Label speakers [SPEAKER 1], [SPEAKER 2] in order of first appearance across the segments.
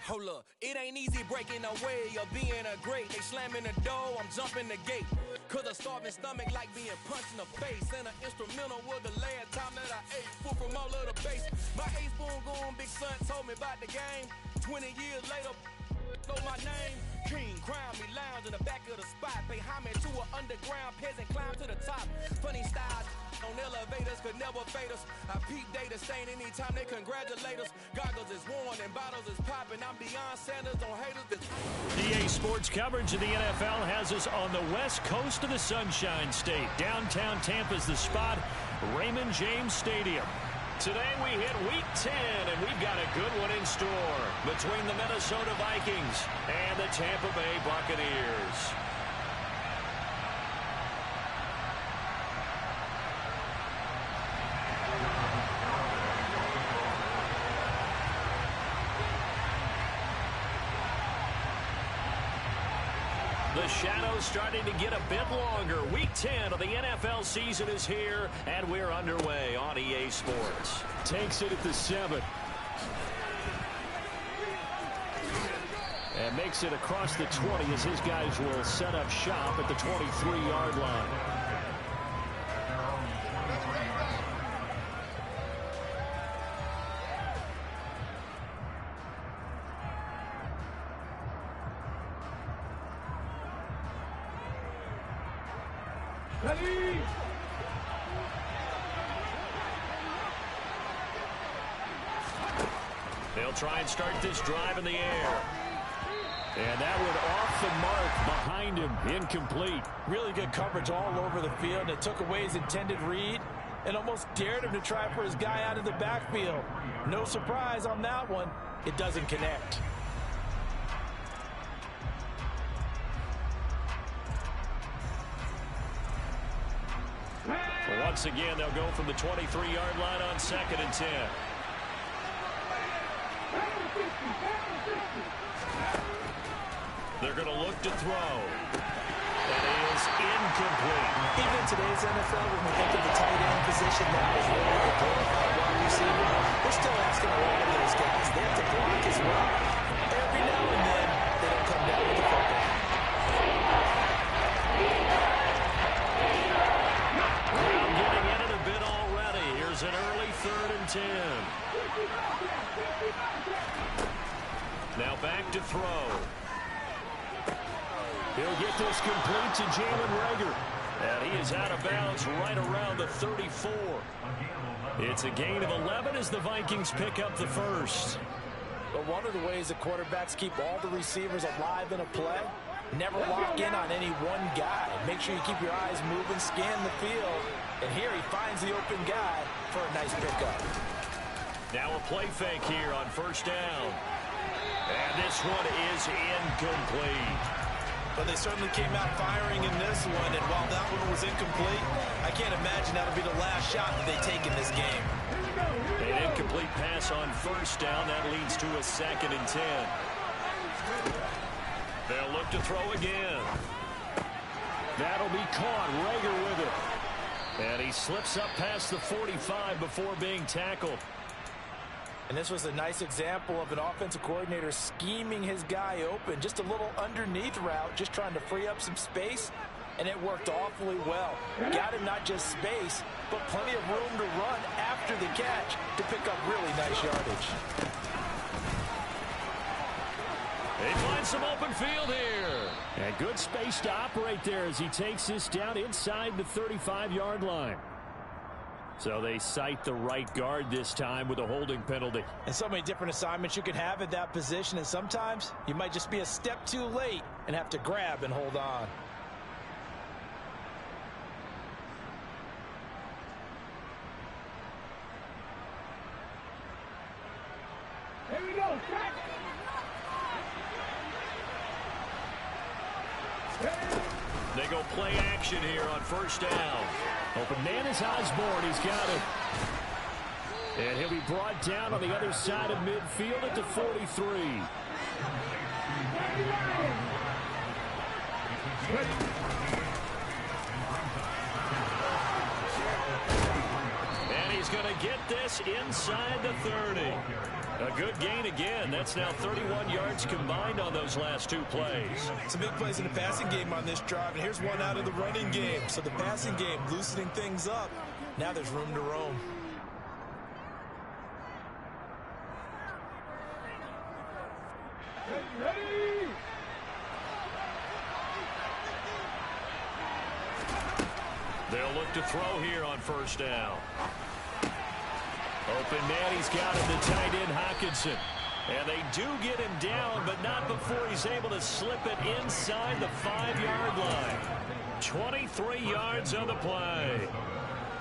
[SPEAKER 1] Hold up, it ain't easy breaking away or being a great. They slamming the door, I'm jumping the gate. Cause a starving stomach like being punched in the face. And an instrumental was the last time that I ate. Food from all of the base. My A-spoon goon, big son told me about the game. 20 years later, know my name. King, crown me, lounge in the back of the spot. Pay homage to an underground peasant, climb to the top. Funny style on elevators could never fade us. I peep data stain anytime they congratulate us. Goggles is worn and bottles is popping. I'm beyond Sanders on haters.
[SPEAKER 2] EA Sports coverage of the NFL has us on the west coast of the Sunshine State. Downtown Tampa's the spot, Raymond James Stadium. Today we hit Week 10, and we've got a good one in store between the Minnesota Vikings and the Tampa Bay Buccaneers. The shadow's starting to get a bit longer. Week 10 of the NFL season is here, and we're underway on EA Sports. Takes it at the 7. And makes it across the 20 as his guys will set up shop at the 23-yard line. They'll try and start this drive in the air. And that one off the mark behind him, incomplete.
[SPEAKER 3] Really good coverage all over the field, and it took away his intended read and almost dared him to try for his guy out of the backfield. No surprise on that one. It doesn't connect.
[SPEAKER 2] Once again, they'll go from the 23-yard line on 2nd and 10. They're going to look to throw. That is incomplete.
[SPEAKER 3] Even in today's NFL, when we think of the tight end position now as really a glorified wide receiver, they're still asking a lot of those guys. They have to block as well. Every now and then, they don't come down with the football.
[SPEAKER 2] Getting in it a bit already. Here's an early 3rd and 10. Now back to throw. He'll get this complete to Jalen Reagor. And he is out of bounds right around the 34. It's a gain of 11 as the Vikings pick up the first.
[SPEAKER 3] But one of the ways the quarterbacks keep all the receivers alive in a play, never lock in on any one guy. Make sure you keep your eyes moving, scan the field. And here he finds the open guy for a nice pickup.
[SPEAKER 2] Now a play fake here on 1st down. And this one is incomplete.
[SPEAKER 3] But they certainly came out firing in this one, and while that one was incomplete, I can't imagine that'll be the last shot that they take in this game.
[SPEAKER 2] An incomplete pass on 1st down. That leads to a 2nd and 10. They'll look to throw again. That'll be caught. Reagor with it. And he slips up past the 45 before being tackled.
[SPEAKER 3] And this was a nice example of an offensive coordinator scheming his guy open. Just a little underneath route, just trying to free up some space, and it worked awfully well. Got him not just space, but plenty of room to run after the catch to pick up really nice yardage.
[SPEAKER 2] They find some open field here. And good space to operate there as he takes this down inside the 35-yard line. So they cite the right guard this time with a holding penalty.
[SPEAKER 3] And so many different assignments you can have at that position, and sometimes you might just be a step too late and have to grab and hold on.
[SPEAKER 4] Here we go.
[SPEAKER 2] They go play action here on 1st down. Open man is Osborne. He's got it. And he'll be brought down on the other side of midfield at the 43. And he's he's going to get this inside the 30. A good gain again. That's now 31 yards combined on those last two plays.
[SPEAKER 3] Some big plays in the passing game on this drive, and here's one out of the running game. So the passing game loosening things up. Now there's room to roam.
[SPEAKER 4] Ready?
[SPEAKER 2] They'll look to throw here on first down. Open man, he's got him, the tight end Hockenson. And they do get him down, but not before he's able to slip it inside the 5-yard line. 23 yards on the play.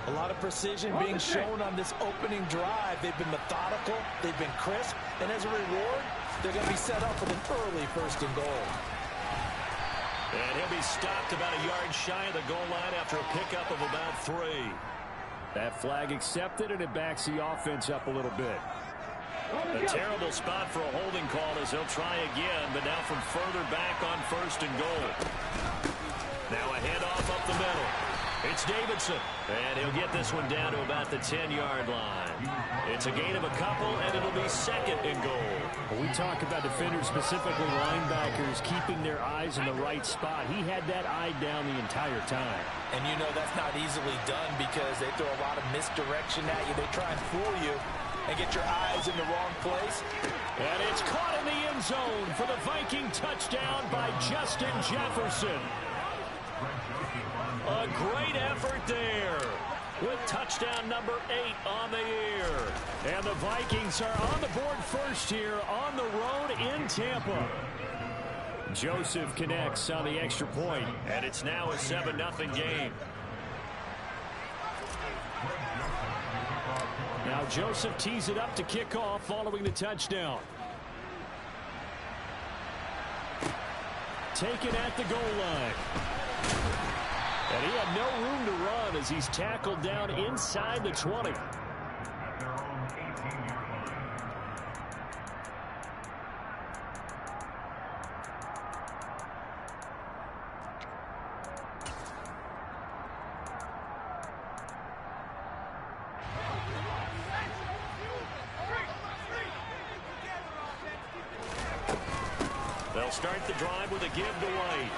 [SPEAKER 3] A lot of precision being shown on this opening drive. They've been methodical, they've been crisp, and as a reward, they're going to be set up with an early 1st and goal.
[SPEAKER 2] And he'll be stopped about a yard shy of the goal line after a pickup of about 3. That flag accepted, and it backs the offense up a little bit. A terrible spot for a holding call as they'll try again, but now from further back on 1st and goal. Now a handoff up the middle. It's Davidson, and he'll get this one down to about the 10-yard line. It's a gain of a couple, and it'll be 2nd and goal.
[SPEAKER 5] When we talk about defenders, specifically linebackers, keeping their eyes in the right spot, he had that eye down the entire time.
[SPEAKER 3] And you know that's not easily done because they throw a lot of misdirection at you. They try and fool you and get your eyes in the wrong place.
[SPEAKER 2] And it's caught in the end zone for the Viking touchdown by Justin Jefferson. A great effort there with touchdown number 8 on the year. And the Vikings are on the board first here on the road in Tampa. Joseph connects on the extra point, and it's now a 7-0 game. Now Joseph tees it up to kick off following the touchdown. Taken at the goal line. And he had no room to run as he's tackled down inside the 20. They'll start the drive with a give to White.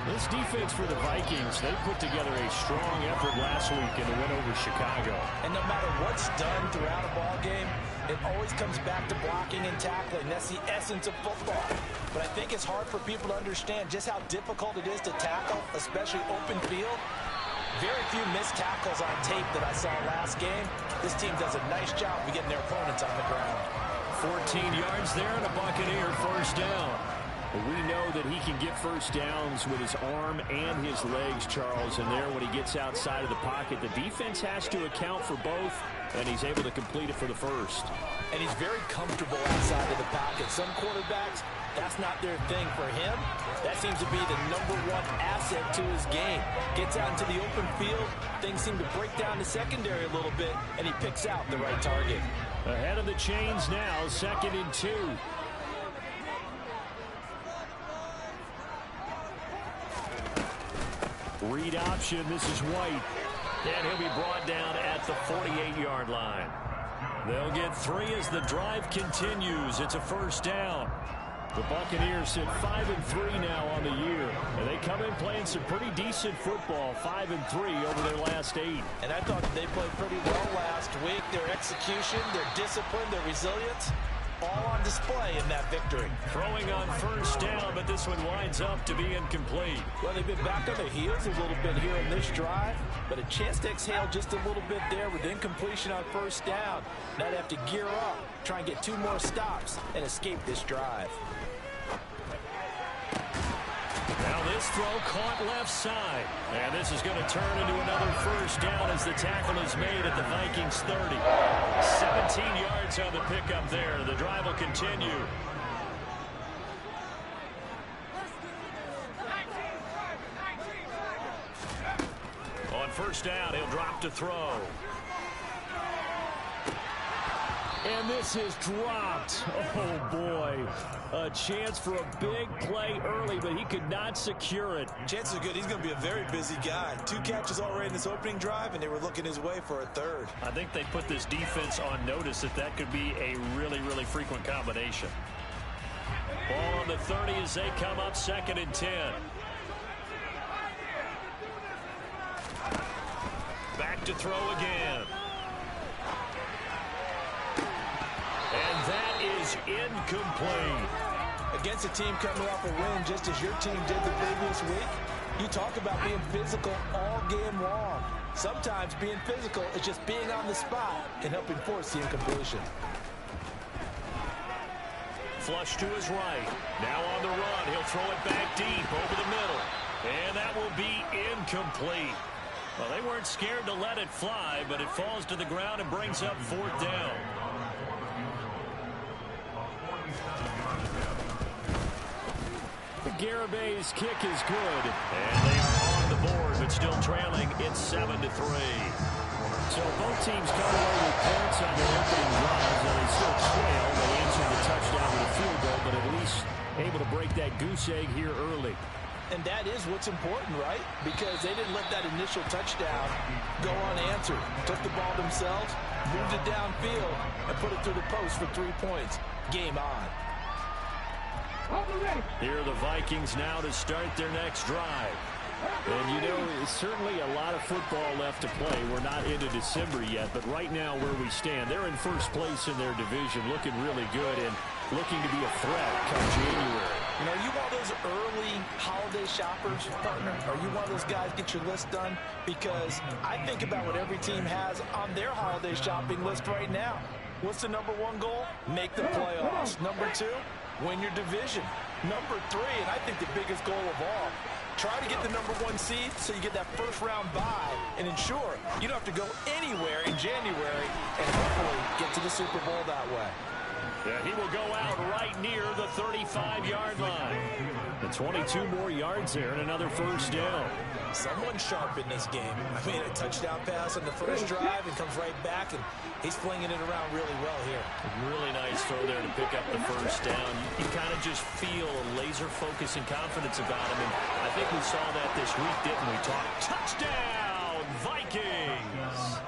[SPEAKER 2] This defense for the Vikings, they put together a strong effort last week in the win over Chicago.
[SPEAKER 3] And no matter what's done throughout a ball game, it always comes back to blocking and tackling. That's the essence of football. But I think it's hard for people to understand just how difficult it is to tackle, especially open field. Very few missed tackles on tape that I saw last game. This team does a nice job of getting their opponents on the ground. 14 yards there and a Buccaneer first down. We know that he can get first downs with his arm and his legs, Charles, and there when he gets outside of the pocket, the defense has to account for both, and he's able to complete it for the first. And he's very comfortable outside of the pocket. Some quarterbacks, that's not their thing. For him, that seems to be the #1 asset to his game. Gets out into the open field, things seem to break down the secondary a little bit, and he picks out the right target.
[SPEAKER 2] Ahead of the chains now, 2nd and 2. Read option, this is White. And he'll be brought down at the 48-yard line. They'll get 3 as the drive continues. It's a first down. The Buccaneers sit 5-3 now on the year. And they come in playing some pretty decent football, 5-3 over their last 8.
[SPEAKER 3] And I thought they played pretty well last week. Their execution, their discipline, their resilience, all on display in that victory.
[SPEAKER 2] Throwing on first down, but this one winds up to be incomplete.
[SPEAKER 3] Well, they've been back on their heels a little bit here in this drive, but a chance to exhale just a little bit there with incompletion on first down. Now they have to gear up, try and get 2 more stops, and escape this drive.
[SPEAKER 2] Now this throw caught left side. And this is going to turn into another first down as the tackle is made at the Vikings 30. 17 yards on the pickup there. The drive will continue. On first down, he'll drop to throw.
[SPEAKER 5] And this is dropped. Oh, boy. A chance for a big play early, but he could not secure it.
[SPEAKER 3] Chances are good. He's going to be a very busy guy. 2 catches already in this opening drive, and they were looking his way for a third.
[SPEAKER 2] I think they put this defense on notice that could be a really, really frequent combination. Ball on the 30 as they come up 2nd and 10. Back to throw again. And that is incomplete.
[SPEAKER 3] Against a team coming off a win just as your team did the previous week, you talk about being physical all game long. Sometimes being physical is just being on the spot and helping force the incompletion.
[SPEAKER 2] Flush to his right. Now on the run. He'll throw it back deep over the middle. And that will be incomplete. Well, they weren't scared to let it fly, but it falls to the ground and brings up 4th down.
[SPEAKER 5] The Garabay's kick is good.
[SPEAKER 2] And they are on the board, but still trailing. It's 7-3.
[SPEAKER 5] So both teams come away with points on their opening drives, and they still trail. They answered the touchdown with a field goal, but at least able to break that goose egg here early.
[SPEAKER 3] And that is what's important, right? Because they didn't let that initial touchdown go unanswered. Took the ball themselves, moved it downfield, and put it through the post for 3 points. Game on.
[SPEAKER 5] Here are the Vikings now to start their next drive. And, you know, certainly a lot of football left to play. We're not into December yet, but right now where we stand, they're in first place in their division, looking really good and looking to be a threat come January.
[SPEAKER 3] You know, are you one of those early holiday shoppers, partner? Are you one of those guys get your list done? Because I think about what every team has on their holiday shopping list right now. What's the number 1 goal? Make the playoffs. Number 2, win your division. Number 3, and I think the biggest goal of all, try to get the number 1 seed so you get that first-round bye and ensure you don't have to go anywhere in January and hopefully get to the Super Bowl that way.
[SPEAKER 2] Yeah, he will go out right near the 35-yard line.
[SPEAKER 5] And 22 more yards there and another first down.
[SPEAKER 3] Someone sharp in this game. I mean, a touchdown pass on the first drive and comes right back, and he's flinging it around really well here.
[SPEAKER 2] Really nice throw there to pick up the first down. You kind of just feel a laser focus and confidence about him, and I think we saw that this week, didn't we? Touchdown, Vikings!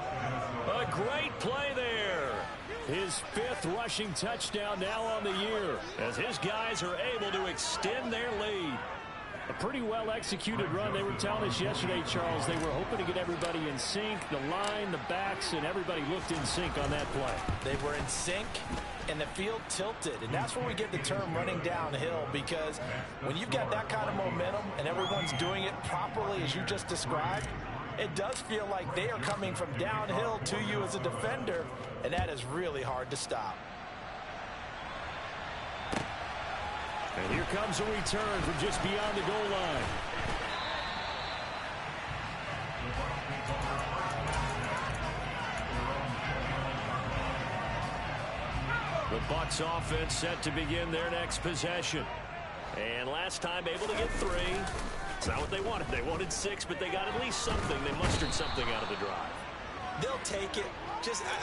[SPEAKER 2] A great play there.
[SPEAKER 5] His 5th rushing touchdown now on the year,
[SPEAKER 2] as his guys are able to extend their lead.
[SPEAKER 5] A pretty well-executed run. They were telling us yesterday, Charles, they were hoping to get everybody in sync, the line, the backs, and everybody looked in sync on that play.
[SPEAKER 3] They were in sync, and the field tilted, and that's where we get the term running downhill, because when you've got that kind of momentum and everyone's doing it properly as you just described, it does feel like they are coming from downhill to you as a defender, and that is really hard to stop.
[SPEAKER 5] And here comes a return from just beyond the goal line. The Bucs offense set to begin their next possession.
[SPEAKER 2] And last time able to get 3. It's not what they wanted. They wanted 6, but they got at least something. They mustered something out of the drive.
[SPEAKER 3] They'll take it.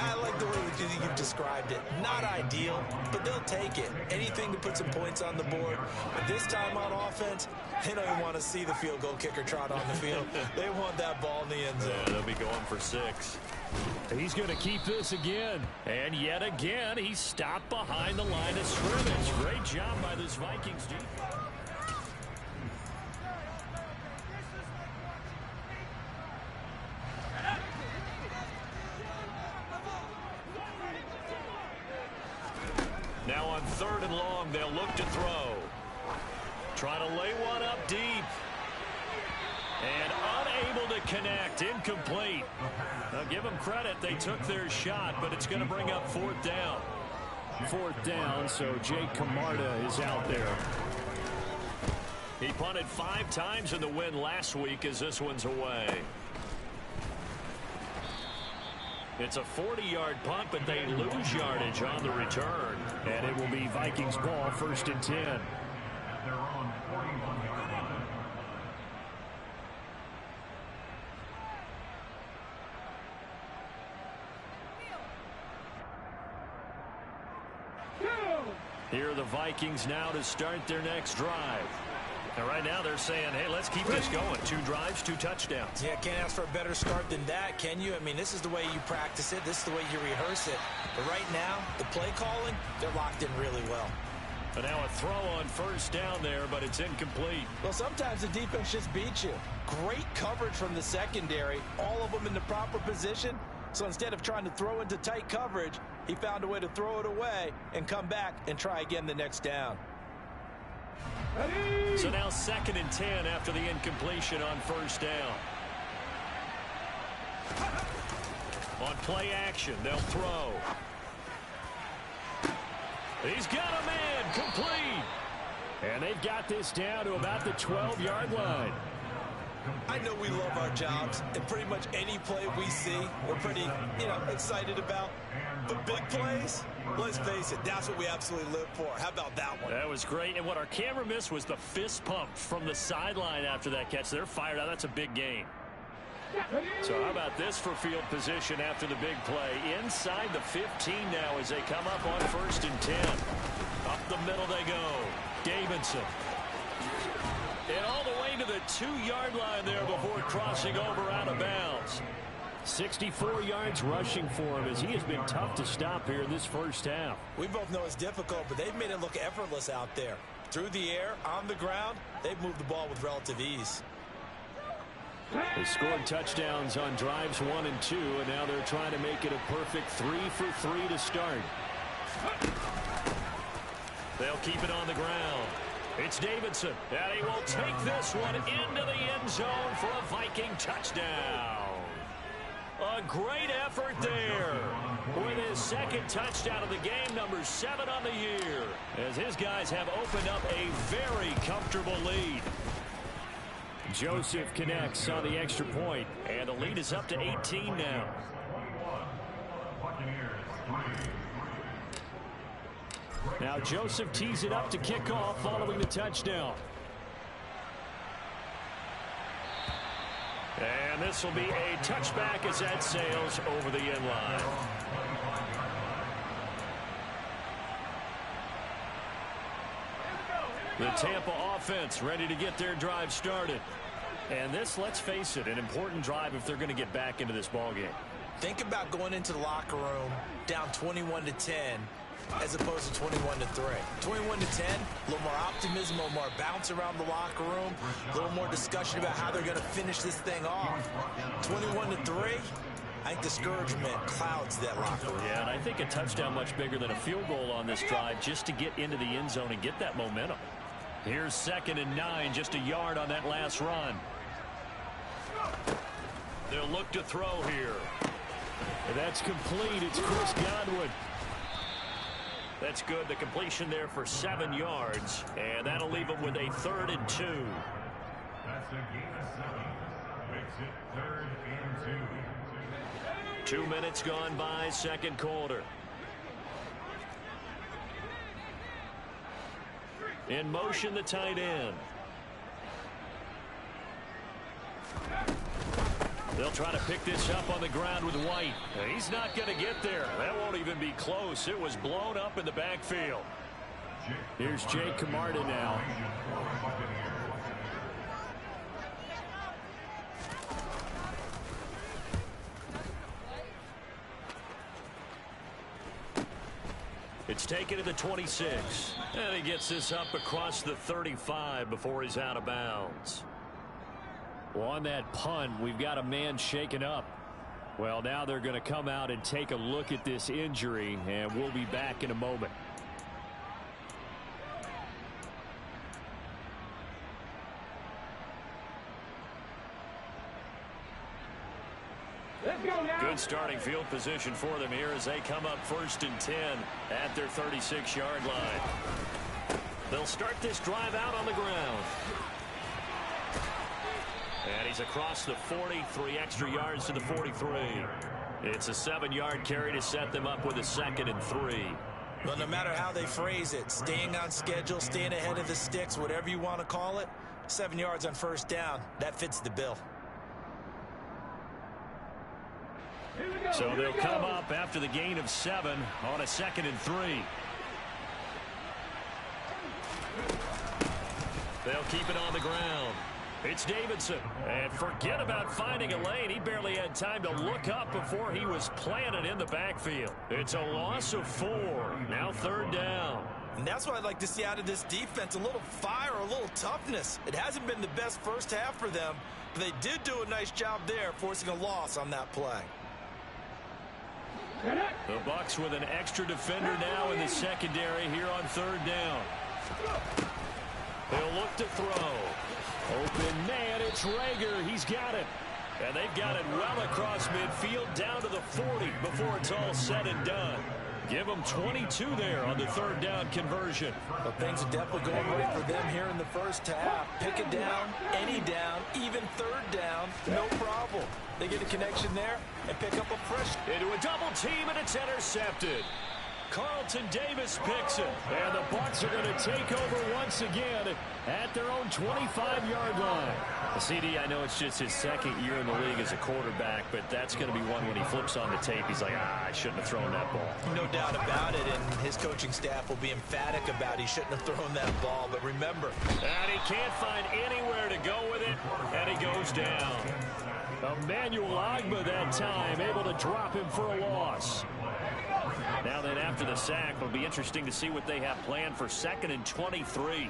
[SPEAKER 3] I like the way you've described it. Not ideal, but they'll take it. Anything to put some points on the board. But this time on offense, they don't even want to see the field goal kicker trot on the field. They want that ball in the end zone.
[SPEAKER 2] Yeah, they'll be going for 6.
[SPEAKER 5] He's going to keep this again.
[SPEAKER 2] And yet again, he's stopped behind the line of scrimmage. Great job by this Vikings defense. Now on 3rd and long, they'll look to throw. Try to lay one up deep. And unable to connect. Incomplete. Now give them credit. They took their shot, but it's going to bring up 4th down.
[SPEAKER 5] 4th down, so Jake Camarda is out there.
[SPEAKER 2] He punted 5 times in the win last week as this one's away. It's a 40-yard punt, but they lose yardage on the return.
[SPEAKER 5] And it will be Vikings ball, 1st and 10.
[SPEAKER 2] Here are the Vikings now to start their next drive. And right now they're saying, hey, let's keep this going. 2 drives, 2 touchdowns.
[SPEAKER 3] Yeah, can't ask for a better start than that, can you? I mean, this is the way you practice it. This is the way you rehearse it. But right now, the play calling, they're locked in really well.
[SPEAKER 2] But now a throw on first down there, but it's incomplete.
[SPEAKER 3] Well, sometimes the defense just beats you. Great coverage from the secondary, all of them in the proper position. So instead of trying to throw into tight coverage, he found a way to throw it away and come back and try again the next down.
[SPEAKER 2] So now 2nd and 10 after the incompletion on first down. On play action, they'll throw. He's got a man, complete. And they've got this down to about the 12-yard line.
[SPEAKER 3] I know we love our jobs, and pretty much any play we see, we're pretty, excited about. But big plays, let's face it, that's what we absolutely live for. How about that one?
[SPEAKER 2] That was great, and what our camera missed was the fist pump from the sideline after that catch. They're fired out. That's a big game. So how about this for field position after the big play? Inside the 15 now as they come up on 1st and 10. Up the middle they go. Davidson. And all the way to the 2-yard line there before crossing over out of bounds. 64 yards rushing for him as he has been tough to stop here in this first half.
[SPEAKER 3] We both know it's difficult, but they've made it look effortless out there. Through the air, on the ground, they've moved the ball with relative ease.
[SPEAKER 2] They scored touchdowns on drives 1 and 2, and now they're trying to make it a perfect 3 for 3 to start. They'll keep it on the ground. It's Davidson, and he will take this one into the end zone for a Viking touchdown. A great effort there with his 2nd touchdown of the game, number 7 on the year, as his guys have opened up a very comfortable lead. Joseph connects on the extra point, and the lead is up to 18 now. Now Joseph tees it up to kick off following the touchdown. And this will be a touchback as that sails over the end line. The Tampa offense ready to get their drive started. And this, let's face it, an important drive if they're going to get back into this ballgame.
[SPEAKER 3] Think about going into the locker room down 21-10 as opposed to 21-3. 21-10, a little more optimism, a little more bounce around the locker room, a little more discussion about how they're going to finish this thing off. 21-3, I think discouragement clouds that locker room.
[SPEAKER 2] Yeah, and I think a touchdown much bigger than a field goal on this drive just to get into the end zone and get that momentum. Here's 2nd and 9, just a yard on that last run. They'll look to throw here. And that's complete. It's Chris Godwin. That's good. The completion there for 7 yards. And that'll leave them with a 3rd and 2.
[SPEAKER 6] That's a gain of 7. Makes it 3rd and 2.
[SPEAKER 2] 2 minutes gone by, second quarter. In motion, the tight end. They'll try to pick this up on the ground with White. He's not going to get there. That won't even be close. It was blown up in the backfield. Here's Jake Camarda now. It's taken to the 26. And he gets this up across the 35 before he's out of bounds. Well, on that punt, we've got a man shaken up. Well, now they're going to come out and take a look at this injury, and we'll be back in a moment. Good starting field position for them here as they come up 1st and 10 at their 36-yard line. They'll start this drive out on the ground. And he's across the 40, 3 extra yards to the 43. It's a 7-yard carry to set them up with a 2nd and 3.
[SPEAKER 3] Well, no matter how they phrase it, staying on schedule, staying ahead of the sticks, whatever you want to call it, 7 yards on 1st down, that fits the bill.
[SPEAKER 2] So they'll come up after the gain of 7 on a 2nd and 3. They'll keep it on the ground. It's Davidson. And forget about finding a lane. He barely had time to look up before he was planted in the backfield. It's a loss of 4. Now 3rd down.
[SPEAKER 3] And that's what I'd like to see out of this defense, a little fire, a little toughness. It hasn't been the best first half for them, but they did do a nice job there, forcing a loss on that play.
[SPEAKER 2] The Bucs with an extra defender now in the secondary here on 3rd down. They'll look to throw. Open man, it's Rager. He's got it. And they've got it well across midfield down to the 40 before it's all said and done. Give them 22 there on the 3rd down conversion.
[SPEAKER 3] Well, things are definitely going right for them here in the first half. Pick it down, any down, even 3rd down, no problem. They get a connection there and pick up a fresh.
[SPEAKER 2] Into a double team, and it's intercepted. Carlton Davis picks it. And the Bucs are going to take over once again at their own 25-yard line. CD, I know it's just his 2nd year in the league as a quarterback, but that's going to be one when he flips on the tape. He's like, I shouldn't have thrown that ball.
[SPEAKER 3] No doubt about it, and his coaching staff will be emphatic about he shouldn't have thrown that ball. But remember,
[SPEAKER 2] and he can't find anywhere to go with it, and he goes down. Emmanuel Ogbah that time, able to drop him for a loss. Now then, after the sack, it'll be interesting to see what they have planned for 2nd and 23.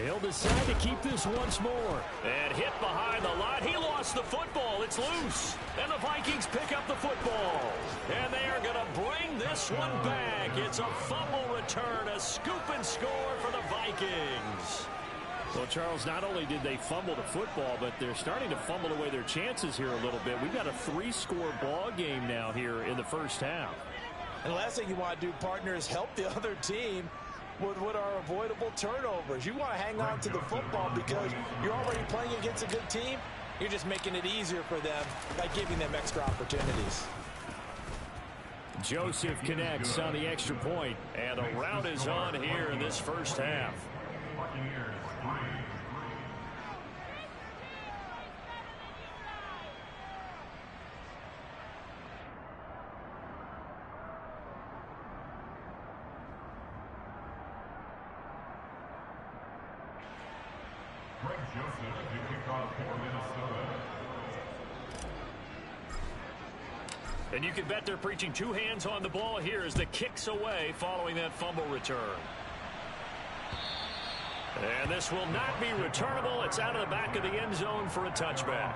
[SPEAKER 2] He'll decide to keep this once more. And hit behind the line. He lost the football. It's loose. And the Vikings pick up the football. And they are going to bring this one back. It's a fumble return, a scoop and score for the Vikings. Well, Charles, not only did they fumble the football, but they're starting to fumble away their chances here a little bit. We've got a 3-score ball game now here in the first half.
[SPEAKER 3] And the last thing you want to do, partner, is help the other team with what are avoidable turnovers. You want to hang on to the football because you're already playing against a good team. You're just making it easier for them by giving them extra opportunities.
[SPEAKER 2] Joseph connects on the extra point, and a rout is on here in this first half. And you can bet they're preaching 2 hands on the ball here as the kick's away following that fumble return. And this will not be returnable. It's out of the back of the end zone for a touchback.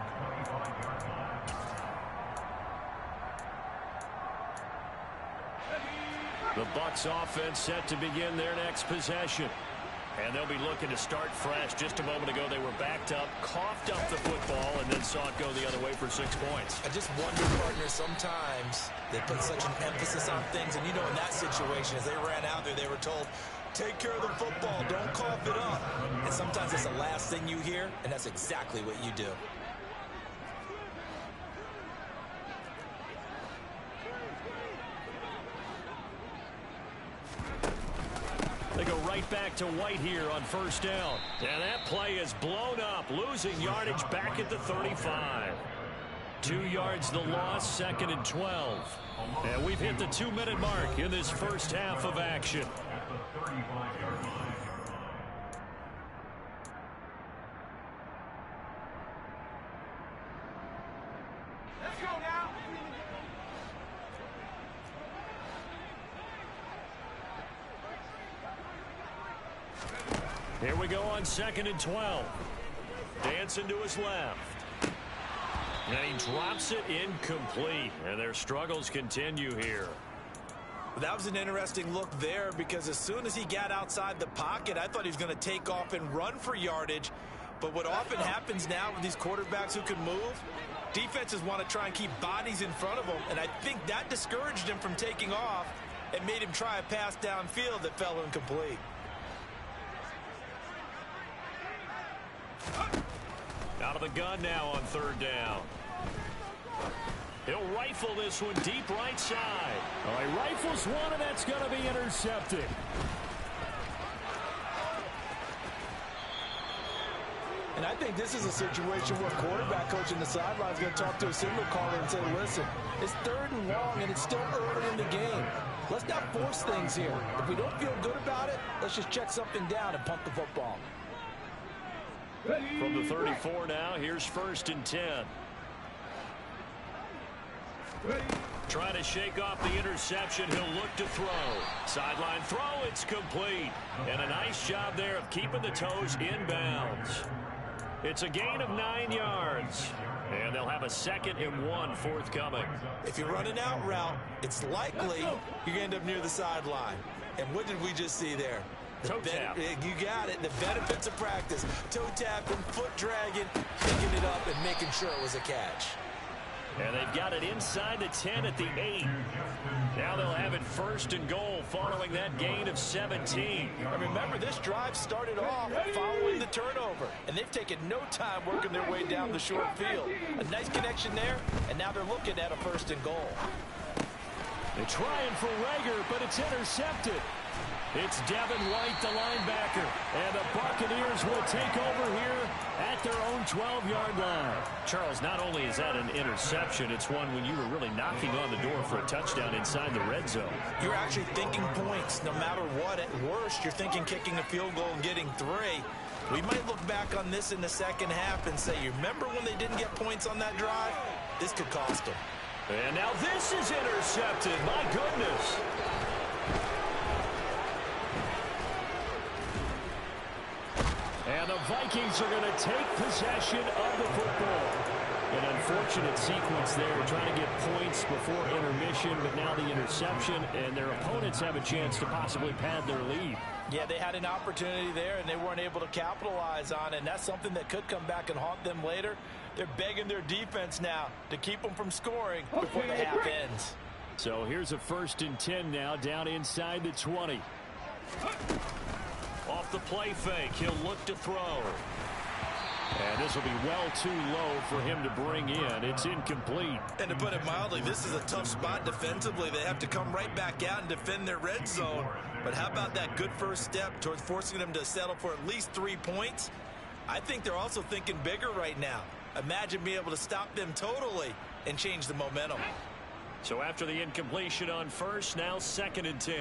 [SPEAKER 2] The Bucs offense set to begin their next possession. And they'll be looking to start fresh. Just a moment ago, they were backed up, coughed up the football, and then saw it go the other way for 6 points.
[SPEAKER 3] I just wonder, partner, sometimes they put such an emphasis on things. And, you know, in that situation, as they ran out there, they were told, take care of the football, don't cough it up. And sometimes it's the last thing you hear, and that's exactly what you do.
[SPEAKER 2] They go right back to White here on first down. And that play is blown up, losing yardage back at the 35. 2 yards the loss, 2nd and 12. And we've hit the 2-minute mark in this first half of action.
[SPEAKER 6] At the 35-yard line.
[SPEAKER 4] Let's go now.
[SPEAKER 2] Here we go on 2nd and 12. Dancing to his left. And he drops it incomplete. And their struggles continue here.
[SPEAKER 3] That was an interesting look there because as soon as he got outside the pocket, I thought he was going to take off and run for yardage. But what often happens now with these quarterbacks who can move, defenses want to try and keep bodies in front of them. And I think that discouraged him from taking off and made him try a pass downfield that fell incomplete.
[SPEAKER 2] Out of the gun now on 3rd down. He'll rifle this one deep right side.
[SPEAKER 5] All right, rifles one, and that's going to be intercepted.
[SPEAKER 3] And I think this is a situation where quarterback coach in the sideline is going to talk to a signal caller and say, listen, it's 3rd and long, and it's still early in the game. Let's not force things here. If we don't feel good about it, let's just check something down and punt the football.
[SPEAKER 5] From the 34 now, here's 1st and 10. Trying to shake off the interception. He'll look to throw. Sideline throw. It's complete. And a nice job there of keeping the toes inbounds. It's a gain of 9 yards. And they'll have a 2nd and 1 forthcoming.
[SPEAKER 3] If you run an out route, it's likely you're going to end up near the sideline. And what did we just see there?
[SPEAKER 5] Toe tap.
[SPEAKER 3] You got it. The benefits of practice. Toe tapping, foot dragging, picking it up, and making sure it was a catch.
[SPEAKER 5] And they've got it inside the 10 at the 8. Now they'll have it 1st and goal following that gain of 17.
[SPEAKER 3] And remember, this drive started off following the turnover. And they've taken no time working their way down the short field. A nice connection there, and now they're looking at a 1st and goal.
[SPEAKER 5] They're trying for Rager, but it's intercepted. It's Devin White, the linebacker. And the Buccaneers will take over here at their own 12-yard line.
[SPEAKER 2] Charles, not only is that an interception, it's one when you were really knocking on the door for a touchdown inside the red zone.
[SPEAKER 3] You're actually thinking points no matter what. At worst, you're thinking kicking a field goal and getting 3. We might look back on this in the second half and say, you remember when they didn't get points on that drive? This could cost them.
[SPEAKER 5] And now this is intercepted. My goodness. And the Vikings are going to take possession of the football. An unfortunate sequence there, trying to get points before intermission, but now the interception, and their opponents have a chance to possibly pad their lead.
[SPEAKER 3] Yeah, they had an opportunity there, and they weren't able to capitalize on it, and that's something that could come back and haunt them later. They're begging their defense now to keep them from scoring before the half ends.
[SPEAKER 5] So here's a 1st and 10 now, down inside the 20. Off the play fake, he'll look to throw. And this will be well too low for him to bring in. It's incomplete.
[SPEAKER 3] And to put it mildly, this is a tough spot defensively. They have to come right back out and defend their red zone. But how about that good first step towards forcing them to settle for at least 3 points? I think they're also thinking bigger right now. Imagine being able to stop them totally and change the momentum.
[SPEAKER 5] So after the incompletion on 1st, now 2nd and 10.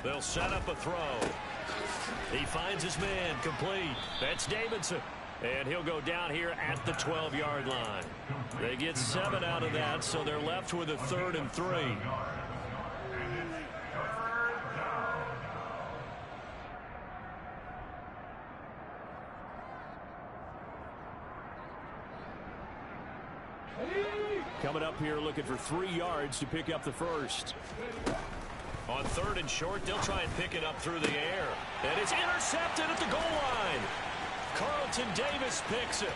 [SPEAKER 5] They'll set up a throw. He finds his man, complete. That's Davidson. And he'll go down here at the 12-yard line. They get 7 out of that, so they're left with a 3rd and 3. Coming up here looking for 3 yards to pick up the 1st. On 3rd and short, they'll try and pick it up through the air. And it's intercepted at the goal line. Carlton Davis picks it.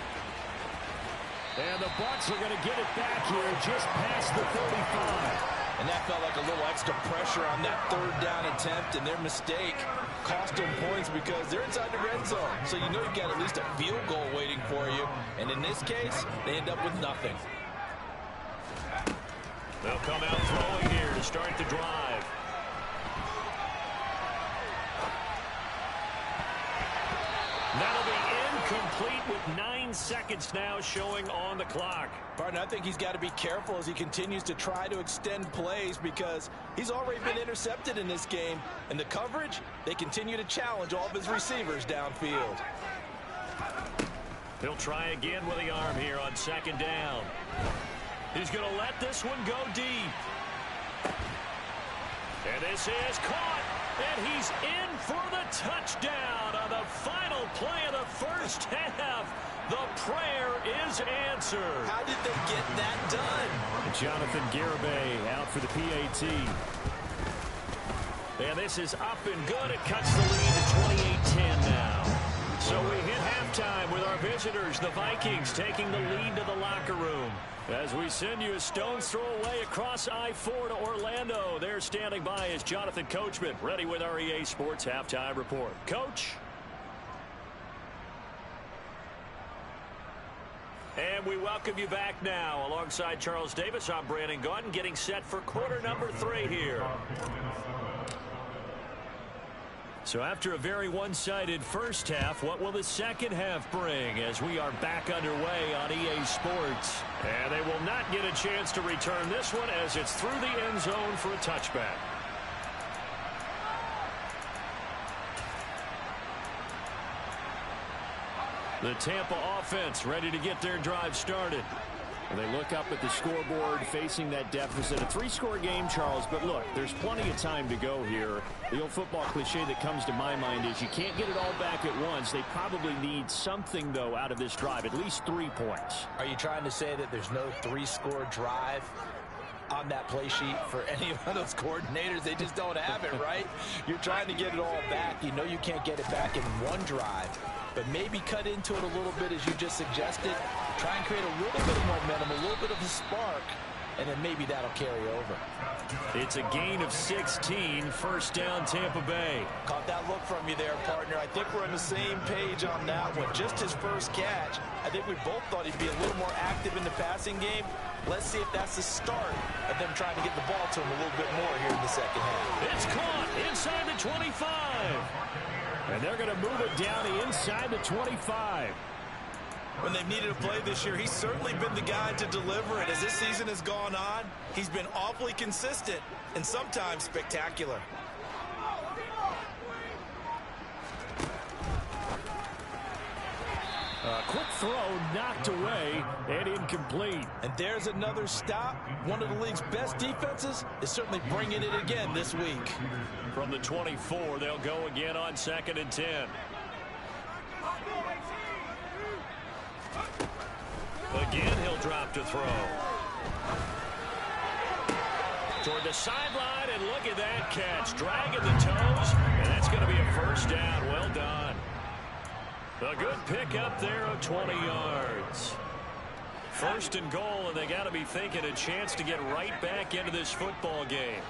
[SPEAKER 5] And the Bucs are going to get it back here just past the 35.
[SPEAKER 3] And that felt like a little extra pressure on that 3rd down attempt, and their mistake cost them points because they're inside the red zone. So you know you've got at least a field goal waiting for you. And in this case, they end up with nothing.
[SPEAKER 5] They'll come out throwing here to start the drive. That'll be incomplete with 9 seconds now showing on the clock.
[SPEAKER 3] Partner, I think he's got to be careful as he continues to try to extend plays because he's already been intercepted in this game. And the coverage, they continue to challenge all of his receivers downfield.
[SPEAKER 5] He'll try again with the arm here on 2nd down. He's going to let this one go deep. And this is caught. And he's in for the touchdown on the final play of the 1st half. The prayer is answered.
[SPEAKER 3] How did they get that done?
[SPEAKER 5] Jonathan Garibay out for the PAT. And this is up and good. It cuts the lead to 28-10 now. So we hit halftime with our visitors, the Vikings, taking the lead to the locker room. As we send you a stone's throw away across I-4 to Orlando. There standing by is Jonathan Coachman, ready with our EA Sports Halftime Report. Coach. And we welcome you back now. Alongside Charles Davis, I'm Brandon Gaudin, getting set for quarter number 3 here.
[SPEAKER 2] So after a very one-sided first half, what will the second half bring as we are back underway on EA Sports? And they will not get a chance to return this one as it's through the end zone for a touchback. The Tampa offense ready to get their drive started. And they look up at the scoreboard facing that deficit. A 3-score game, Charles, but look, there's plenty of time to go here. The old football cliche that comes to my mind is you can't get it all back at once. They probably need something, though, out of this drive, at least 3 points.
[SPEAKER 3] Are you trying to say that there's no 3-score drive on that play sheet for any of those coordinators? They just don't have it, right? You're trying to get it all back. You know you can't get it back in one drive, but maybe cut into it a little bit as you just suggested. Try and create a little bit of momentum, a little bit of a spark, and then maybe that'll carry over.
[SPEAKER 2] It's a gain of 16, first down Tampa Bay.
[SPEAKER 3] Caught that look from you there, partner. I think we're on the same page on that one. Just his first catch. I think we both thought he'd be a little more active in the passing game. Let's see if that's the start of them trying to get the ball to him a little bit more here in the second half.
[SPEAKER 2] It's caught inside the 25. And they're going to move it down inside the 25.
[SPEAKER 3] When they've needed a play this year, he's certainly been the guy to deliver it. As this season has gone on, he's been awfully consistent and sometimes spectacular.
[SPEAKER 2] A quick throw knocked away and incomplete.
[SPEAKER 3] And there's another stop. One of the league's best defenses is certainly bringing it again this week.
[SPEAKER 2] From the 24, they'll go again on 2nd and 10. Again, he'll drop to throw. Toward the sideline, and look at that catch. Dragging the toes, and that's going to be a first down. Well done. A good pickup there of 20 yards. First and goal, and they got to be thinking a chance to get right back into this football game.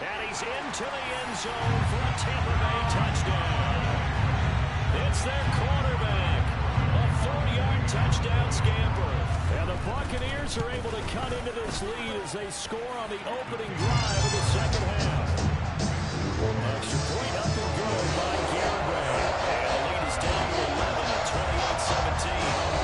[SPEAKER 2] And he's into the end zone for a Tampa Bay touchdown. It's their quarterback. A 40-yard touchdown scamper. And the Buccaneers are able to cut into this lead as they score on the opening drive of the second half. Extra point up and good by Garibay. And the lead is down to 11 at 28-17.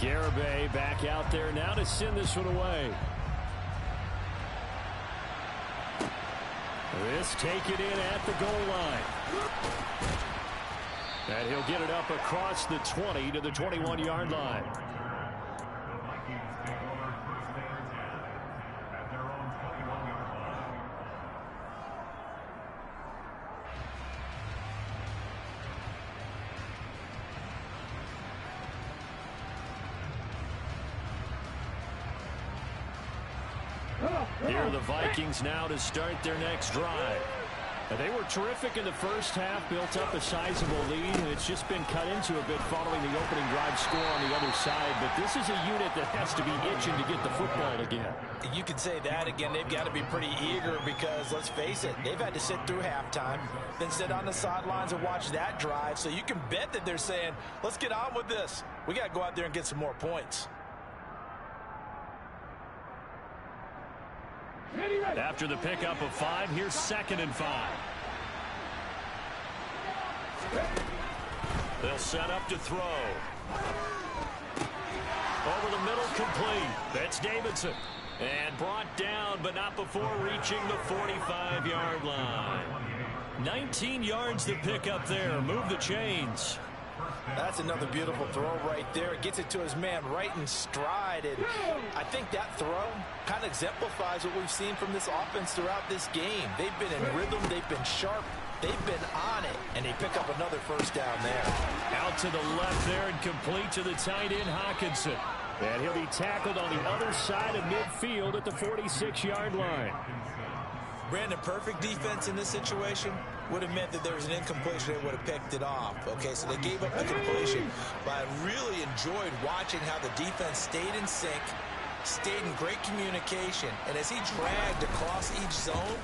[SPEAKER 2] Garibay back out there now to send this one away. This taken in at the goal line. And he'll get it up across the 20 to the 21-yard line.
[SPEAKER 6] The Vikings take over first and 10 at their own 21-yard line.
[SPEAKER 2] Here are the Vikings now to start their next drive. They were terrific in the first half, built up a sizable lead, and it's just been cut into a bit following the opening drive score on the other side. But this is a unit that has to be itching to get the football again.
[SPEAKER 3] You could say that again. They've got to be pretty eager because, let's face it, they've had to sit through halftime, then sit on the sidelines and watch that drive. So you can bet that they're saying, let's get on with this. We got to go out there and get some more points.
[SPEAKER 2] After the pickup of 5, here's 2nd and 5. They'll set up to throw. Over the middle, complete. That's Davidson. And brought down, but not before reaching the 45-yard line. 19 yards to pick up there. Move the chains.
[SPEAKER 3] That's another beautiful throw right there. It gets it to his man right in stride. And I think that throw kind of exemplifies what we've seen from this offense throughout this game. They've been in rhythm. They've been sharp. They've been on it. And they pick up another first down there.
[SPEAKER 2] Out to the left there and complete to the tight end, Hawkinson. And he'll be tackled on the other side of midfield at the 46-yard line.
[SPEAKER 3] Brandon, perfect defense in this situation would have meant that there was an incompletion. They would have picked it off. Okay, so they gave up the completion. But I really enjoyed watching how the defense stayed in sync, stayed in great communication. And as he dragged across each zone,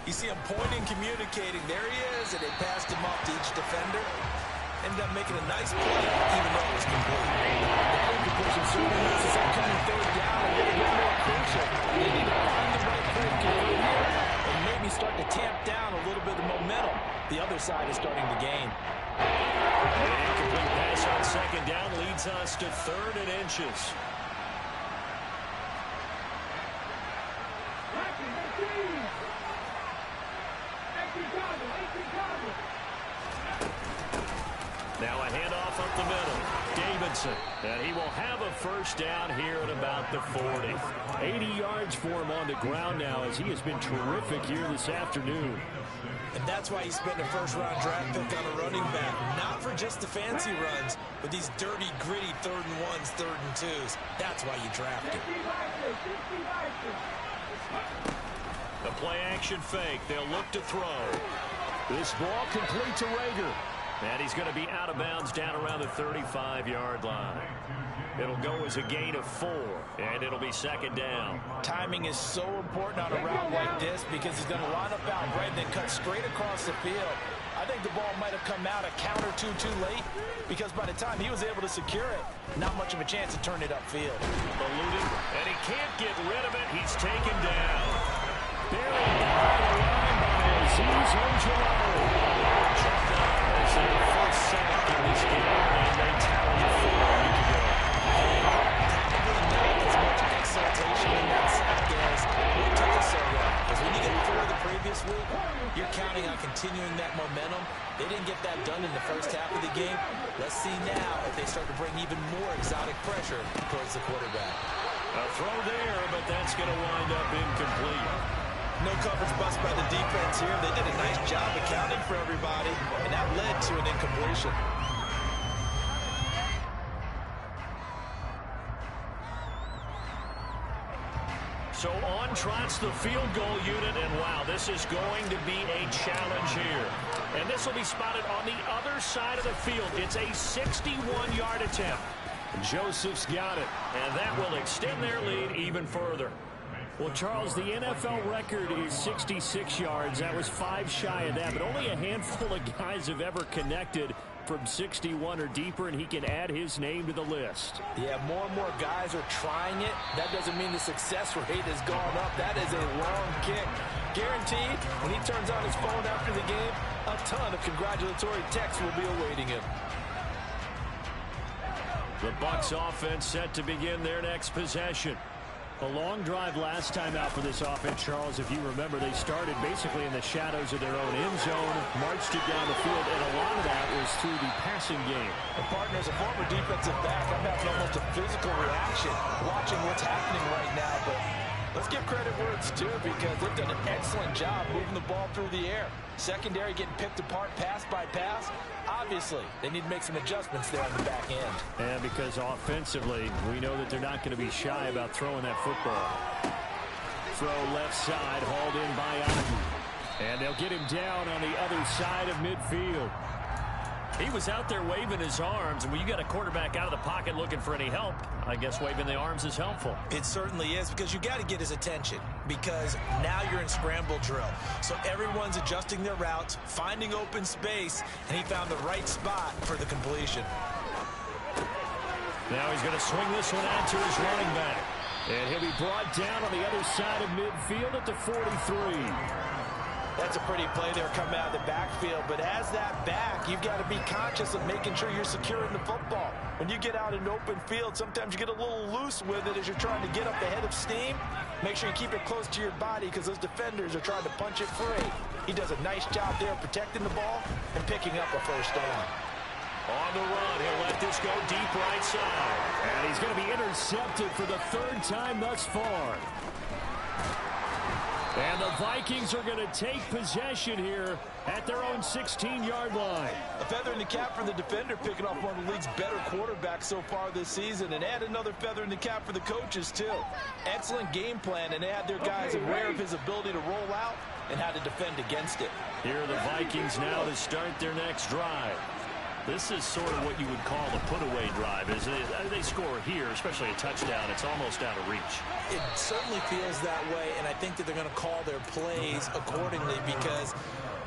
[SPEAKER 3] you see him pointing, communicating. There he is, and they passed him off to each defender. Ended up making a nice play, even though it was complete. The incompletion certainly makes this upcoming third down a little bit more crucial. They need to find the right play here and maybe start to tamp down a little bit of momentum. The other side is starting to gain.
[SPEAKER 2] An incomplete pass on second down leads us to 3rd and inches. Now a handoff up the middle. Davidson. And he will have a first down here at about the 40.
[SPEAKER 5] 80 yards for him on the ground now as he has been terrific here this afternoon.
[SPEAKER 3] And that's why he spent a first-round draft pick on a running back. Not for just the fancy runs, but these dirty, gritty 3rd and 1s, 3rd and 2s. That's why you draft him.
[SPEAKER 2] The play-action fake. They'll look to throw.
[SPEAKER 5] This ball complete to Rager.
[SPEAKER 2] And he's going to be out of bounds down around the 35-yard line. It'll go as a gain of 4, and it'll be second down.
[SPEAKER 3] Timing is so important on a route like this because he's going to line up out right and then cut straight across the field. I think the ball might have come out a count or two too late because by the time he was able to secure it, not much of a chance to turn it upfield.
[SPEAKER 2] Eluded, and he can't get rid of it. He's taken down.
[SPEAKER 5] Barely down the line by Azeez Ojulari.
[SPEAKER 2] It's their first sack in this game, and they tally it 4 to go.
[SPEAKER 3] Probably not as much exaltation in that sack as what took us so well. Because when you get 4 the previous week, you're counting on continuing that momentum. They didn't get that done in the first half of the game. Let's see now if they start to bring even more exotic pressure towards the quarterback.
[SPEAKER 2] A throw there, but that's going to wind up incomplete.
[SPEAKER 3] No coverage bust by the defense here. They did a nice job accounting for everybody, and that led to an incompletion.
[SPEAKER 2] So on trots the field goal unit, and wow, this is going to be a challenge here. And this will be spotted on the other side of the field. It's a 61-yard attempt.
[SPEAKER 5] Joseph's got it.
[SPEAKER 2] And that will extend their lead even further.
[SPEAKER 5] Well, Charles, the NFL record is 66 yards. That was 5 shy of that, but only a handful of guys have ever connected from 61 or deeper, and he can add his name to the list.
[SPEAKER 3] Yeah, more and more guys are trying it. That doesn't mean the success rate has gone up. That is a long kick. Guaranteed, when he turns on his phone after the game, a ton of congratulatory texts will be awaiting him.
[SPEAKER 2] The Bucs offense set to begin their next possession.
[SPEAKER 5] A long drive last time out for this offense, Charles. If you remember, they started basically in the shadows of their own end zone, marched it down the field, and a lot of that was through the passing game.
[SPEAKER 3] And partner, as a former defensive back, I'm having almost a physical reaction watching what's happening right now. But let's give credit where it's due because they've done an excellent job moving the ball through the air. Secondary getting picked apart pass by pass. Obviously, they need to make some adjustments there on the back end.
[SPEAKER 5] And because offensively, we know that they're not going to be shy about throwing that football. Throw left side, hauled in by Otten. And they'll get him down on the other side of midfield.
[SPEAKER 2] He was out there waving his arms, and when you got a quarterback out of the pocket looking for any help, I guess waving the arms is helpful.
[SPEAKER 3] It certainly is because you got to get his attention because now you're in scramble drill. So everyone's adjusting their routes, finding open space, and he found the right spot for the completion.
[SPEAKER 2] Now he's going to swing this one out to his running back.
[SPEAKER 5] And he'll be brought down on the other side of midfield at the 43.
[SPEAKER 3] That's a pretty play there coming out of the backfield, but as that back, you've got to be conscious of making sure you're securing the football. When you get out in open field, sometimes you get a little loose with it as you're trying to get up ahead of steam. Make sure you keep it close to your body because those defenders are trying to punch it free. He does a nice job there protecting the ball and picking up a first down.
[SPEAKER 2] On the run, he'll let this go deep right side.
[SPEAKER 5] And he's going to be intercepted for the 3rd time thus far. And the Vikings are going to take possession here at their own 16-yard line.
[SPEAKER 3] A feather in the cap for the defender, picking off one of the league's better quarterbacks so far this season, and add another feather in the cap for the coaches, too. Excellent game plan, and they had their guys aware of his ability to roll out and how to defend against it.
[SPEAKER 2] Here are the Vikings now to start their next drive. This is sort of what you would call a put-away drive, isn't it? They score here, especially a touchdown. It's almost out of reach.
[SPEAKER 3] It certainly feels that way, and I think that they're going to call their plays accordingly, because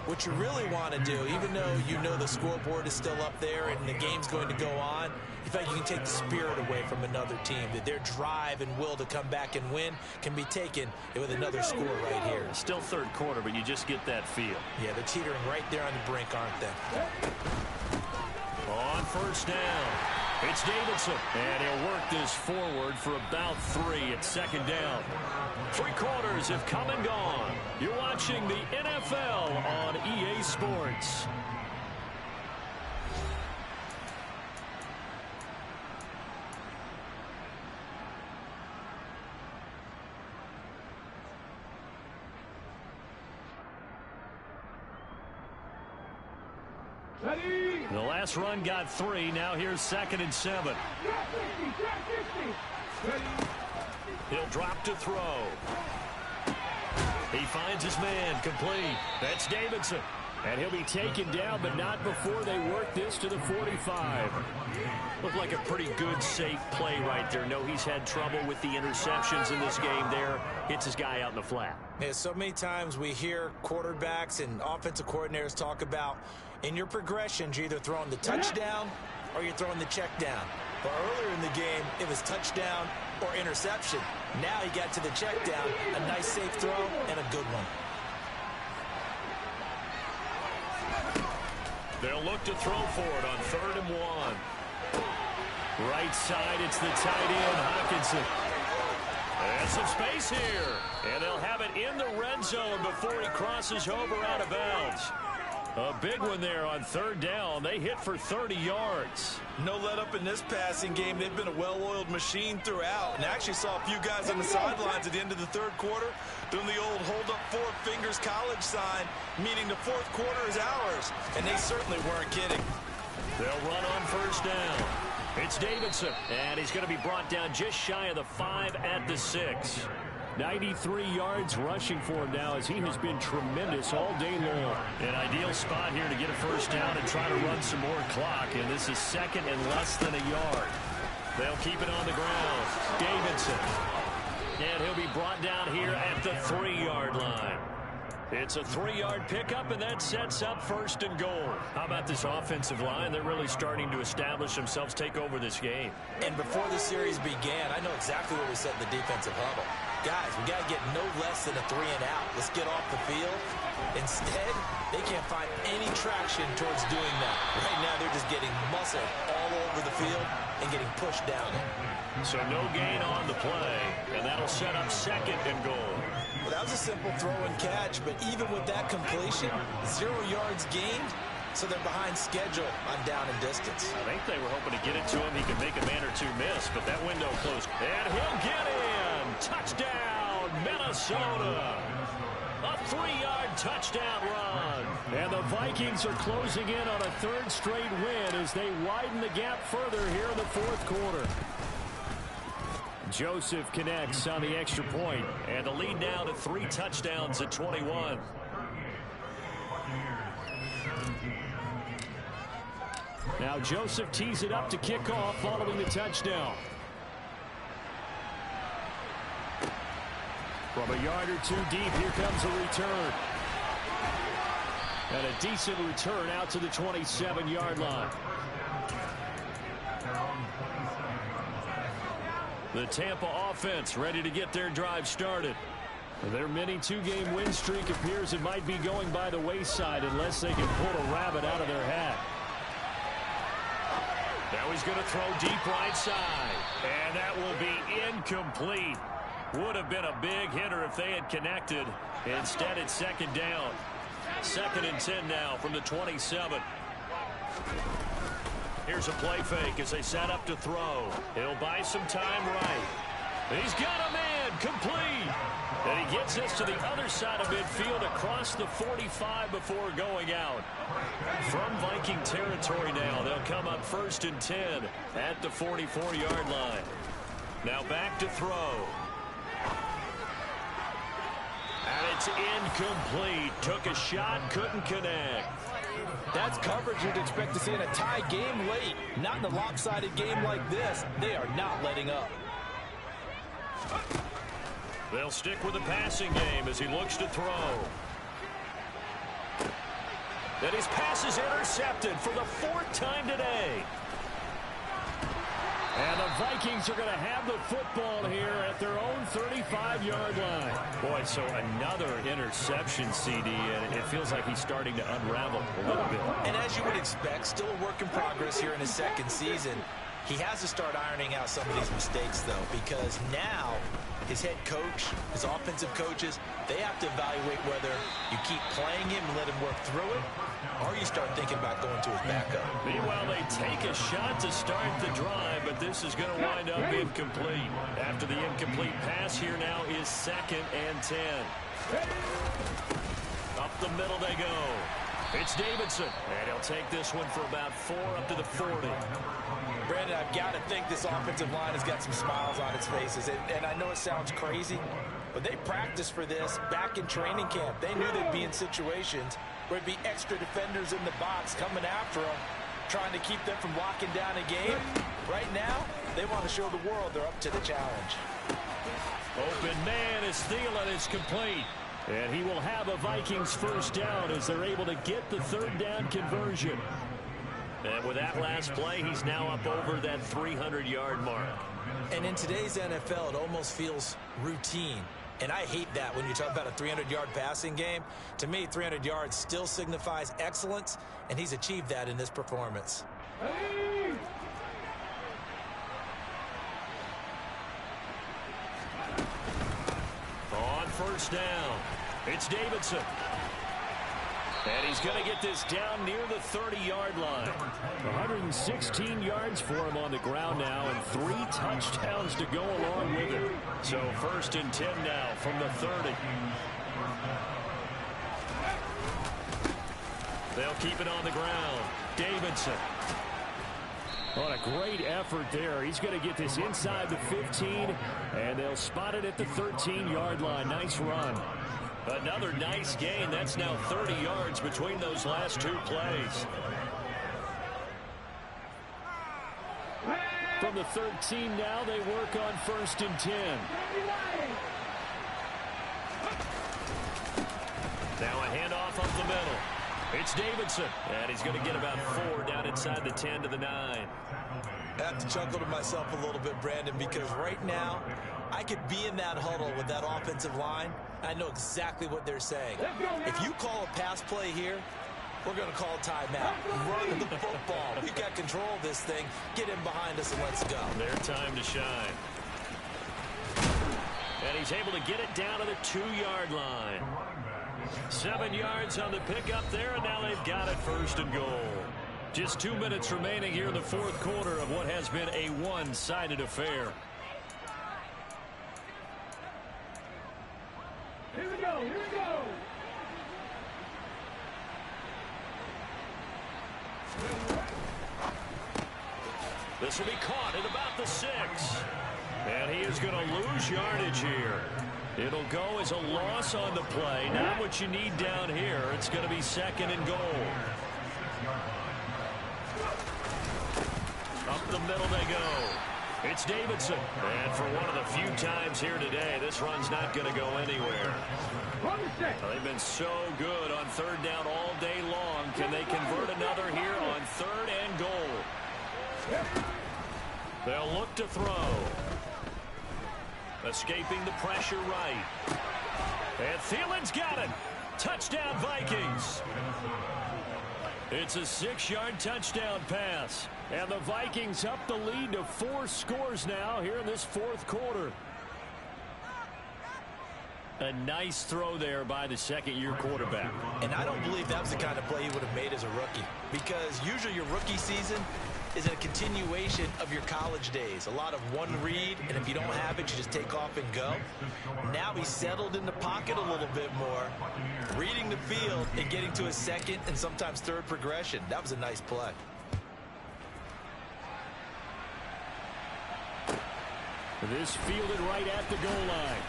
[SPEAKER 3] what you really want to do, even though you know the scoreboard is still up there and the game's going to go on, in fact, you can take the spirit away from another team, that their drive and will to come back and win can be taken with another score right here.
[SPEAKER 2] Still third quarter, but you just get that feel.
[SPEAKER 3] Yeah, they're teetering right there on the brink, aren't they?
[SPEAKER 2] On first down, it's Davidson, and he'll work this forward for about 3 at second down. 3 quarters have come and gone. You're watching the NFL on EA Sports. The last run got 3. Now here's 2nd and 7. He'll drop to throw. He finds his man, complete. That's Davidson. And he'll be taken down, but not before they work this to the 45. Looked like a pretty good, safe play right there. No, he's had trouble with the interceptions in this game there. Hits his guy out in the flat.
[SPEAKER 3] Yeah, so many times we hear quarterbacks and offensive coordinators talk about, in your progressions, you're either throwing the touchdown or you're throwing the check down. But earlier in the game, it was touchdown or interception. Now he got to the check down, a nice safe throw, and a good one.
[SPEAKER 2] They'll look to throw for it on 3rd and 1. Right side, it's the tight end, Hockenson. And some space here. And they'll have it in the red zone before he crosses over out of bounds. A big one there on 3rd down. They hit for 30 yards.
[SPEAKER 3] No let up in this passing game. They've been a well-oiled machine throughout. And I actually saw a few guys on the sidelines at the end of the 3rd quarter doing the old hold up 4 fingers college sign, meaning the 4th quarter is ours. And they certainly weren't kidding.
[SPEAKER 2] They'll run on 1st down. It's Davidson, and he's going to be brought down just shy of the 5 at the 6. 93 yards rushing for him now, as he has been tremendous all day long. An ideal spot here to get a 1st down and try to run some more clock, and this is 2nd and less than a yard. They'll keep it on the ground. Davidson. And he'll be brought down here at the 3-yard line. It's a 3-yard pickup, and that sets up 1st and goal. How about this offensive line? They're really starting to establish themselves, take over this game.
[SPEAKER 3] And before the series began, I know exactly what we said in the defensive huddle. Guys, we got to get no less than a 3 and out. Let's get off the field. Instead, they can't find any traction towards doing that. Right now, they're just getting muscled all over the field and getting pushed down.
[SPEAKER 2] So no gain on the play, and that'll set up 2nd and goal.
[SPEAKER 3] Well, that was a simple throw and catch, but even with that completion, 0 yards gained, so they're behind schedule on down and distance.
[SPEAKER 2] I think they were hoping to get it to him. He could make a man or two miss, but that window closed. And he'll get in. Touchdown, Minnesota. A 3-yard touchdown run. And the Vikings are closing in on a 3rd straight win as they widen the gap further here in the 4th quarter. Joseph connects on the extra point, and the lead now to 3 touchdowns at 21. Now Joseph tees it up to kick off following the touchdown. From a yard or 2 deep, here comes a return. And a decent return out to the 27-yard line. The Tampa offense ready to get their drive started. Their mini 2-game win streak appears it might be going by the wayside unless they can pull a rabbit out of their hat. Now he's going to throw deep right side. And that will be incomplete. Would have been a big hitter if they had connected. Instead, it's 2nd down. 2nd and 10 now from the 27. Here's a play fake as they set up to throw. He'll buy some time right. He's got a man, complete. And he gets us to the other side of midfield across the 45 before going out. From Viking territory now, they'll come up 1st and 10 at the 44-yard line. Now back to throw. And it's incomplete. Took a shot, couldn't connect.
[SPEAKER 3] That's coverage you'd expect to see in a tie game late. Not in a lopsided game like this. They are not letting up.
[SPEAKER 2] They'll stick with the passing game as he looks to throw. And his pass is intercepted for the 4th time today. And the Vikings are going to have the football here at their own 35-yard line. Boy, so another interception, CD, and it feels like he's starting to unravel a little bit.
[SPEAKER 3] And as you would expect, still a work in progress here in his 2nd season. He has to start ironing out some of these mistakes, though, because now his head coach, his offensive coaches, they have to evaluate whether you keep playing him and let him work through it, or you start thinking about going to his backup.
[SPEAKER 2] Meanwhile, they take a shot to start the drive, but this is going to wind up incomplete. After the incomplete pass, here now is 2nd and 10. Up the middle they go. It's Davidson, and he'll take this one for about 4 up to the 40.
[SPEAKER 3] Brandon, I've got to think this offensive line has got some smiles on its faces. And I know it sounds crazy, but they practiced for this back in training camp. They knew they'd be in situations where it'd be extra defenders in the box coming after them, trying to keep them from locking down a game. Right now, they want to show the world they're up to the challenge.
[SPEAKER 2] Open man is Thielen. It's complete. And he will have a Vikings 1st down as they're able to get the 3rd down conversion. And with that last play, he's now up over that 300-yard mark.
[SPEAKER 3] And in today's NFL, it almost feels routine. And I hate that when you talk about a 300-yard passing game. To me, 300 yards still signifies excellence, and he's achieved that in this performance.
[SPEAKER 2] On 1st down, it's Davidson. And he's going to get this down near the 30-yard line. 116 yards for him on the ground now, and 3 touchdowns to go along with it. So 1st and 10 now from the 30. They'll keep it on the ground. Davidson. What a great effort there. He's going to get this inside the 15, and they'll spot it at the 13-yard line. Nice run. Another nice gain. That's now 30 yards between those last 2 plays. From the 13 now, they work on 1st and 10. Now a handoff up the middle. It's Davidson, and he's going to get about 4 down inside the 10 to the 9.
[SPEAKER 3] I have to chuckle to myself a little bit, Brandon, because right now I could be in that huddle with that offensive line. I know exactly what they're saying. If you call a pass play here, we're going to call timeout. Run the football. We've got control of this thing. Get in behind us and let's go.
[SPEAKER 2] Their time to shine. And he's able to get it down to the 2-yard line. 7 yards on the pickup there, and now they've got it 1st and goal. Just 2 minutes remaining here in the 4th quarter of what has been a one-sided affair.
[SPEAKER 4] Here we go, here we go.
[SPEAKER 2] This will be caught at about the 6. And he is going to lose yardage here. It'll go as a loss on the play. Not what you need down here. It's going to be 2nd and goal. Up the middle they go. It's Davidson. And for one of the few times here today, this run's not going to go anywhere. They've been so good on 3rd down all day long. Can they convert another here on 3rd and goal? They'll look to throw. Escaping the pressure right. And Thielen's got it. Touchdown, Vikings. It's a 6-yard touchdown pass. And the Vikings up the lead to 4 scores now here in this 4th quarter. A nice throw there by the 2nd-year quarterback.
[SPEAKER 3] And I don't believe that was the kind of play he would have made as a rookie. Because usually your rookie season is a continuation of your college days. A lot of one read, and if you don't have it, you just take off and go. Now he's settled in the pocket a little bit more, reading the field and getting to his 2nd and sometimes 3rd progression. That was a nice play.
[SPEAKER 2] This fielded right at the goal line.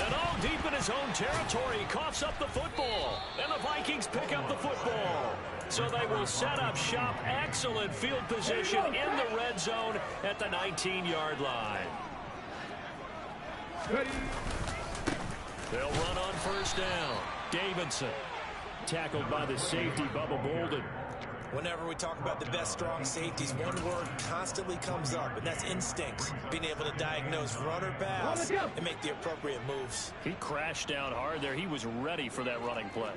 [SPEAKER 2] And all deep in his own territory, he coughs up the football. And the Vikings pick up the football. So they will set up shop. Excellent field position in the red zone at the 19-yard line. They'll run on first down. Davidson tackled by the safety, Bubba Bolden.
[SPEAKER 3] Whenever we talk about the best strong safeties, one word constantly comes up, and that's instincts. Being able to diagnose run or pass and make the appropriate moves.
[SPEAKER 2] He crashed down hard there. He was ready for that running play.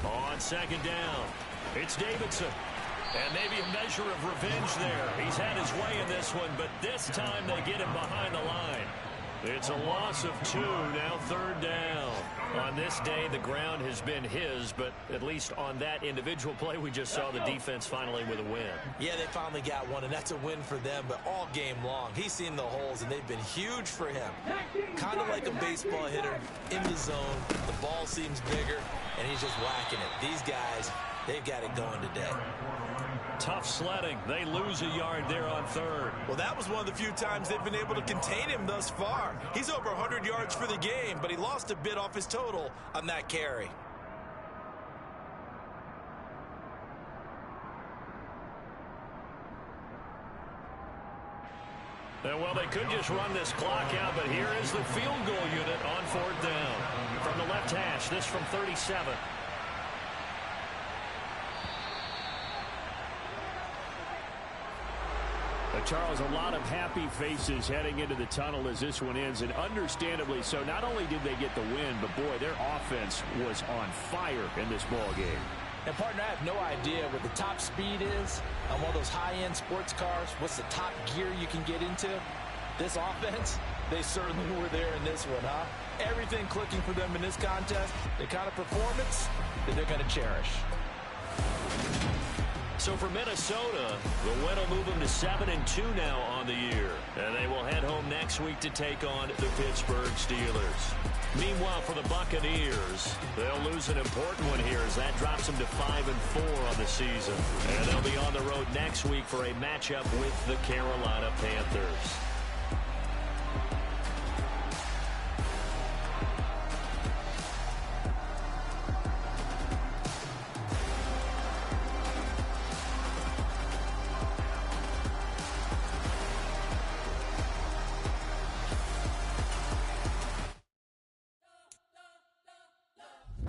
[SPEAKER 2] On second down, it's Davidson. And maybe a measure of revenge there. He's had his way in this one, but this time they get him behind the line. It's a loss of 2, now third down. On this day, the ground has been his, but at least on that individual play, we just saw the defense finally with a win.
[SPEAKER 3] Yeah, they finally got one, and that's a win for them, but all game long, he's seen the holes, and they've been huge for him. Kind of like a baseball hitter in the zone. The ball seems bigger, and he's just whacking it. These guys, they've got it going today.
[SPEAKER 2] Tough sledding. They lose a yard there on third.
[SPEAKER 3] Well, that was one of the few times they've been able to contain him thus far. He's over 100 yards for the game, but he lost a bit off his total on that carry.
[SPEAKER 2] Well, they could just run this clock out, but here is the field goal unit on fourth down. From the left hash, this from 37.
[SPEAKER 5] Charles, a lot of happy faces heading into the tunnel as this one ends, and understandably so. Not only did they get the win, but boy, their offense was on fire in this ball game.
[SPEAKER 3] And partner, I have no idea what the top speed is on one of those high-end sports cars. What's the top gear you can get into? This offense, they certainly were there in this one, huh? Everything clicking for them in this contest, the kind of performance that they're going to cherish.
[SPEAKER 2] So for Minnesota, the win will move them to 7-2 now on the year. And they will head home next week to take on the Pittsburgh Steelers. Meanwhile, for the Buccaneers, they'll lose an important one here as that drops them to 5-4 on the season. And they'll be on the road next week for a matchup with the Carolina Panthers.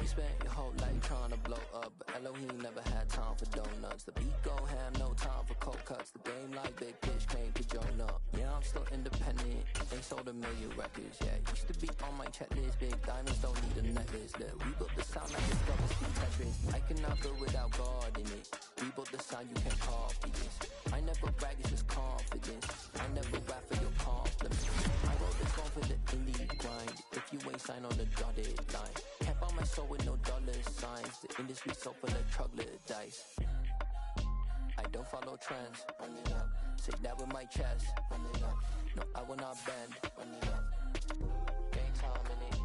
[SPEAKER 7] Spent your whole life trying to blow up, but Elohim never had time for donuts. The beat go ham, no time for cold cuts. The game like big pitch came to join up. Yeah, I'm still independent, they sold 1 million records. Yeah, used to be on my checklist. Big diamonds don't need a necklace. Look, we built the sound like it's double speed Tetris. I cannot build without God in it. We built the sound, you can't copy this. I never brag, it's just confidence. I never rap for your compliments. I wrote this song for the indie grind. If you ain't signed on the dotted line, can't buy my soul with no dollar signs. The industry so full of troglodytes. I don't follow trends. Run it up. Say that with my chest. Run it up. No, I will not bend. Run it up. Game time in it.